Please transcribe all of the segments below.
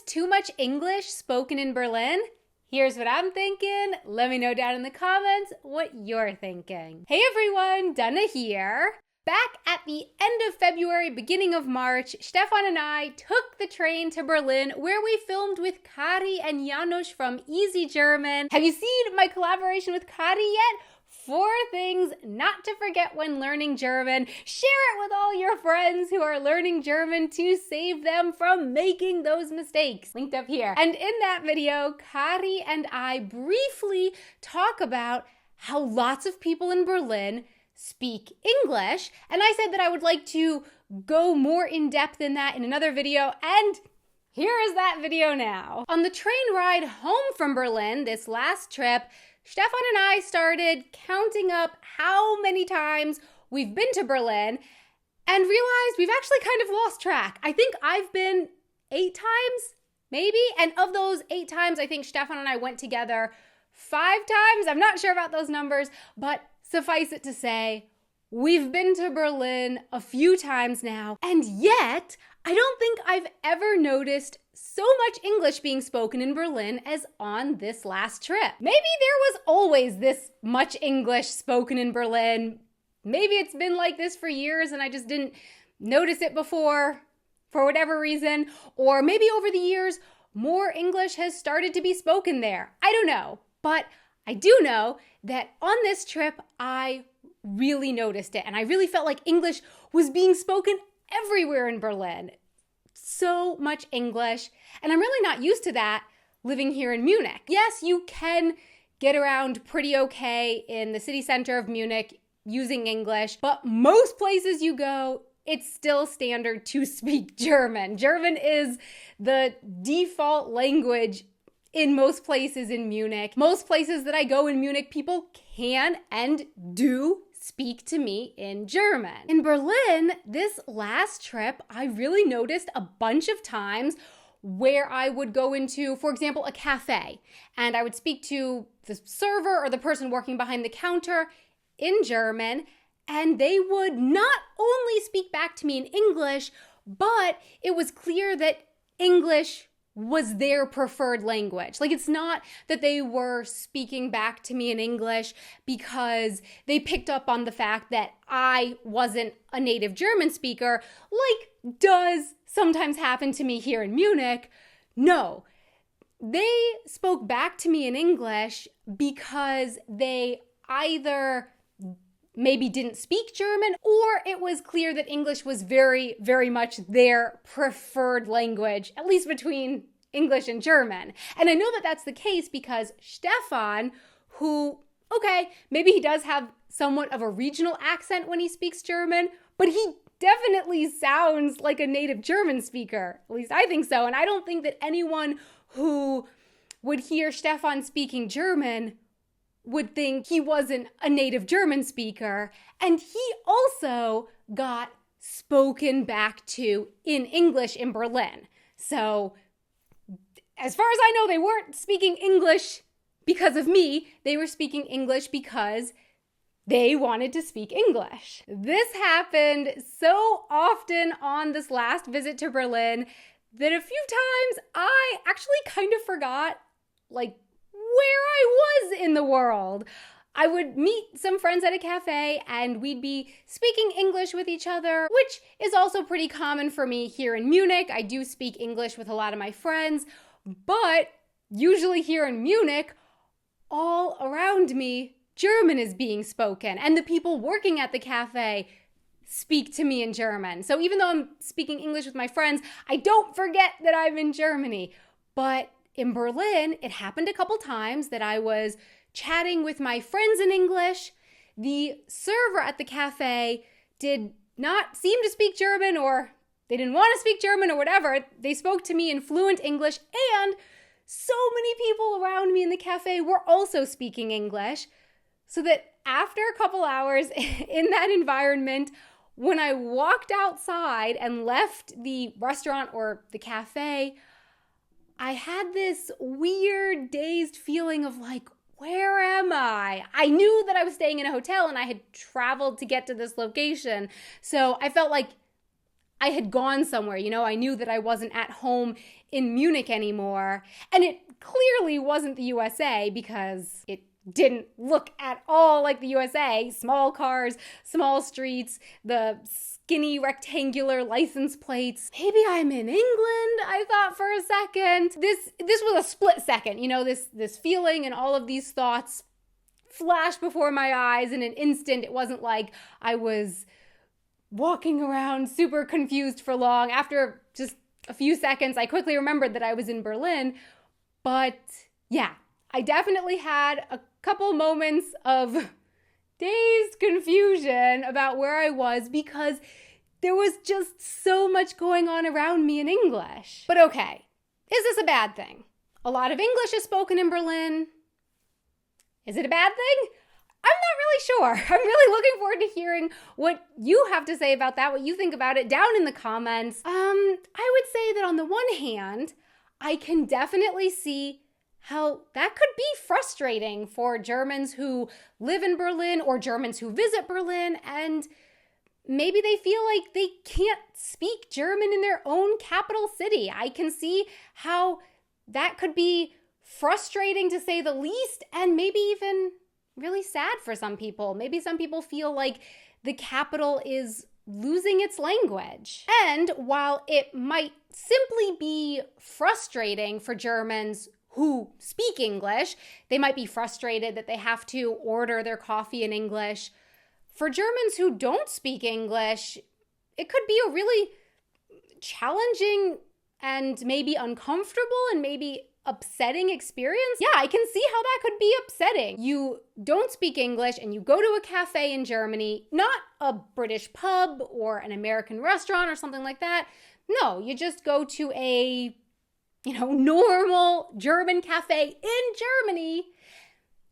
too much English spoken in Berlin? Here's what I'm thinking. Let me know down in the comments what you're thinking. Hey everyone, Dana here. Back at the end of February, beginning of March, Stefan and I took the train to Berlin where we filmed with Kari and Janusz from Easy German. Have you seen my collaboration with Kari yet? 4 things not to forget when learning German. Share it with all your friends who are learning German to save them from making those mistakes. Linked up here. And in that video, Kari and I briefly talk about how lots of people in Berlin speak English, and I said that I would like to go more in depth in that in another video, and here is that video now. On the train ride home from Berlin, this last trip, Stefan and I started counting up how many times we've been to Berlin and realized we've actually kind of lost track. I think I've been 8 times, maybe, and of those 8 times, I think Stefan and I went together 5 times. I'm not sure about those numbers, but suffice it to say, we've been to Berlin a few times now, and yet I don't think I've ever noticed so much English being spoken in Berlin as on this last trip. Maybe there was always this much English spoken in Berlin. Maybe it's been like this for years and I just didn't notice it before for whatever reason. Or maybe over the years, more English has started to be spoken there. I don't know, but I do know that on this trip, I really noticed it, and I really felt like English was being spoken everywhere in Berlin. So much English, and I'm really not used to that living here in Munich. Yes, you can get around pretty okay in the city center of Munich using English, but most places you go, it's still standard to speak German. German is the default language in most places in Munich. Most places that I go in Munich, people can and do speak to me in German. In Berlin, this last trip, I really noticed a bunch of times where I would go into, for example, a cafe, and I would speak to the server or the person working behind the counter in German, and they would not only speak back to me in English, but it was clear that English was their preferred language. Like, it's not that they were speaking back to me in English because they picked up on the fact that I wasn't a native German speaker, like does sometimes happen to me here in Munich. No, they spoke back to me in English because they either maybe didn't speak German, or it was clear that English was very, very much their preferred language, at least between English and German. And I know that that's the case because Stefan, who, okay, maybe he does have somewhat of a regional accent when he speaks German, but he definitely sounds like a native German speaker. At least I think so. And I don't think that anyone who would hear Stefan speaking German would think he wasn't a native German speaker. And he also got spoken back to in English in Berlin. So as far as I know, they weren't speaking English because of me. They were speaking English because they wanted to speak English. This happened so often on this last visit to Berlin that a few times I actually kind of forgot, like, where I was in the world. I would meet some friends at a cafe and we'd be speaking English with each other, which is also pretty common for me here in Munich. I do speak English with a lot of my friends, but usually here in Munich, all around me, German is being spoken, and the people working at the cafe speak to me in German. So even though I'm speaking English with my friends, I don't forget that I'm in Germany. But in Berlin, it happened a couple times that I was chatting with my friends in English. The server at the cafe did not seem to speak German, or they didn't want to speak German or whatever. They spoke to me in fluent English, and so many people around me in the cafe were also speaking English, so that after a couple hours in that environment, when I walked outside and left the restaurant or the cafe, I had this weird, dazed feeling of like, where am I? I knew that I was staying in a hotel and I had traveled to get to this location. So I felt like I had gone somewhere. I knew that I wasn't at home in Munich anymore. And it clearly wasn't the USA because it didn't look at all like the USA. Small cars, small streets, the skinny rectangular license plates. Maybe I'm in England, I thought for a second. This was a split second, this feeling and all of these thoughts flashed before my eyes in an instant. It wasn't like I was walking around super confused for long. After just a few seconds, I quickly remembered that I was in Berlin. But yeah, I definitely had a couple moments of dazed confusion about where I was because there was just so much going on around me in English. But okay, is this a bad thing? A lot of English is spoken in Berlin. Is it a bad thing? I'm not really sure. I'm really looking forward to hearing what you have to say about that, what you think about it down in the comments. I would say that on the one hand, I can definitely see how that could be frustrating for Germans who live in Berlin or Germans who visit Berlin, and maybe they feel like they can't speak German in their own capital city. I can see how that could be frustrating to say the least, and maybe even really sad for some people. Maybe some people feel like the capital is losing its language. And while it might simply be frustrating for Germans who speak English, they might be frustrated that they have to order their coffee in English. For Germans who don't speak English, it could be a really challenging and maybe uncomfortable and maybe upsetting experience. Yeah, I can see how that could be upsetting. You don't speak English and you go to a cafe in Germany, not a British pub or an American restaurant or something like that. No, you just go to a normal German cafe in Germany,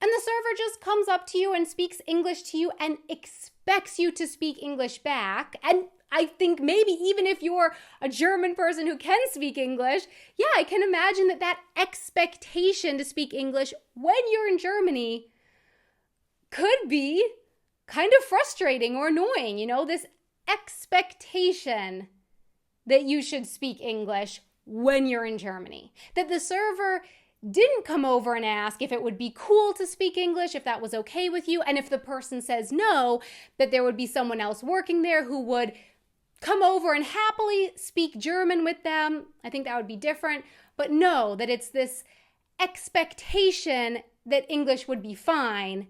and the server just comes up to you and speaks English to you and expects you to speak English back. And I think maybe even if you're a German person who can speak English, yeah, I can imagine that expectation to speak English when you're in Germany could be kind of frustrating or annoying. This expectation that you should speak English when you're in Germany. That the server didn't come over and ask if it would be cool to speak English, if that was okay with you, and if the person says no, that there would be someone else working there who would come over and happily speak German with them. I think that would be different. But no, that it's this expectation that English would be fine.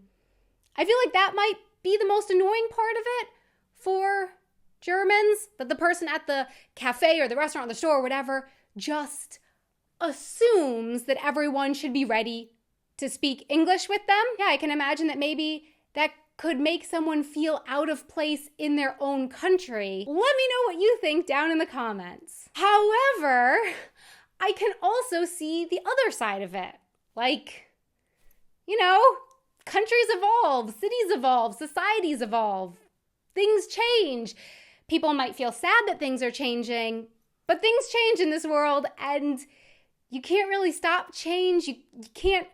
I feel like that might be the most annoying part of it for Germans, that the person at the cafe or the restaurant or the store or whatever just assumes that everyone should be ready to speak English with them. Yeah, I can imagine that maybe that could make someone feel out of place in their own country. Let me know what you think down in the comments. However, I can also see the other side of it. Like, countries evolve, cities evolve, societies evolve, things change. People might feel sad that things are changing, but things change in this world, and you can't really stop change. You can't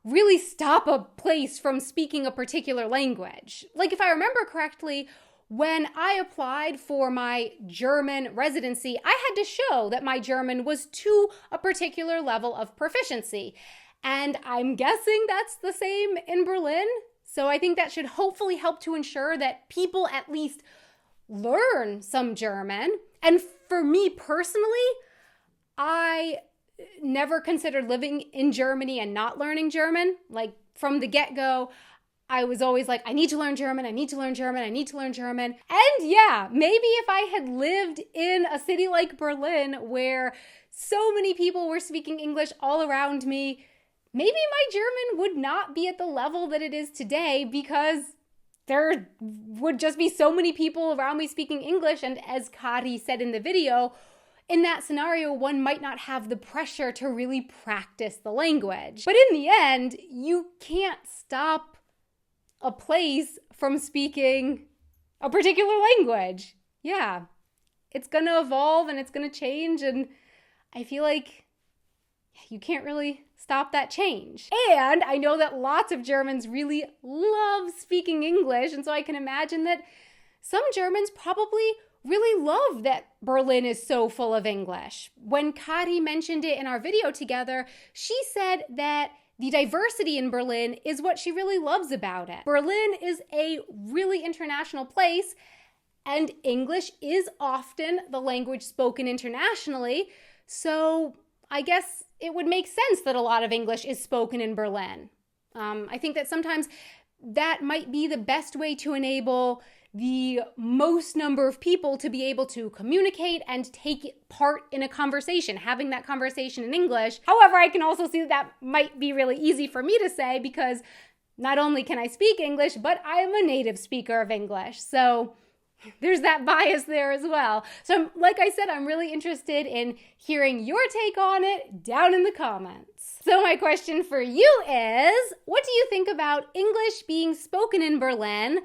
really stop a place from speaking a particular language. Like, if I remember correctly, when I applied for my German residency, I had to show that my German was to a particular level of proficiency. And I'm guessing that's the same in Berlin. So I think that should hopefully help to ensure that people at least learn some German. And for me personally, I never considered living in Germany and not learning German. Like, from the get-go, I was always like, I need to learn German, I need to learn German, I need to learn German. And yeah, maybe if I had lived in a city like Berlin where so many people were speaking English all around me, maybe my German would not be at the level that it is today because there would just be so many people around me speaking English. And as Kari said in the video, in that scenario, one might not have the pressure to really practice the language. But in the end, you can't stop a place from speaking a particular language. Yeah, it's going to evolve and it's going to change. And I feel like you can't really stop that change. And I know that lots of Germans really love speaking English. And so I can imagine that some Germans probably really love that Berlin is so full of English. When Kari mentioned it in our video together, she said that the diversity in Berlin is what she really loves about it. Berlin is a really international place, and English is often the language spoken internationally, so I guess it would make sense that a lot of English is spoken in Berlin. I think that sometimes that might be the best way to enable the most number of people to be able to communicate and take part in a conversation, having that conversation in English. However, I can also see that might be really easy for me to say because not only can I speak English, but I am a native speaker of English. So there's that bias there as well. So like I said, I'm really interested in hearing your take on it down in the comments. So my question for you is, what do you think about English being spoken in Berlin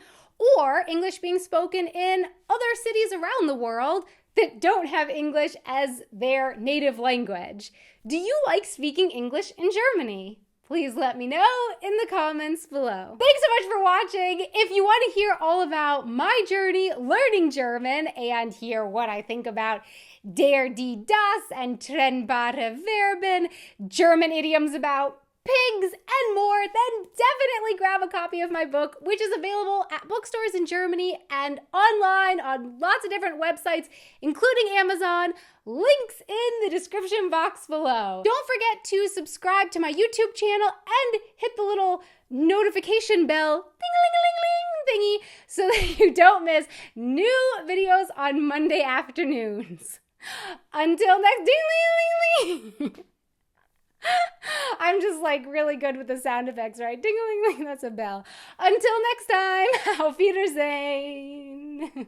or English being spoken in other cities around the world that don't have English as their native language? Do you like speaking English in Germany? Please let me know in the comments below. Thanks so much for watching. If you want to hear all about my journey learning German and hear what I think about der, die, das, and trennbare Verben, German idioms about pigs, and more, then definitely grab a copy of my book, which is available at bookstores in Germany and online on lots of different websites, including Amazon. Links in the description box below. Don't forget to subscribe to my YouTube channel and hit the little notification bell ding-a-ling-a-ling-ling thingy so that you don't miss new videos on Monday afternoons. Until next ding-a-ling-a-ling-ling. I'm just like really good with the sound effects, right? Ding-a-ling-ling, that's a bell. Until next time, auf Wiedersehen.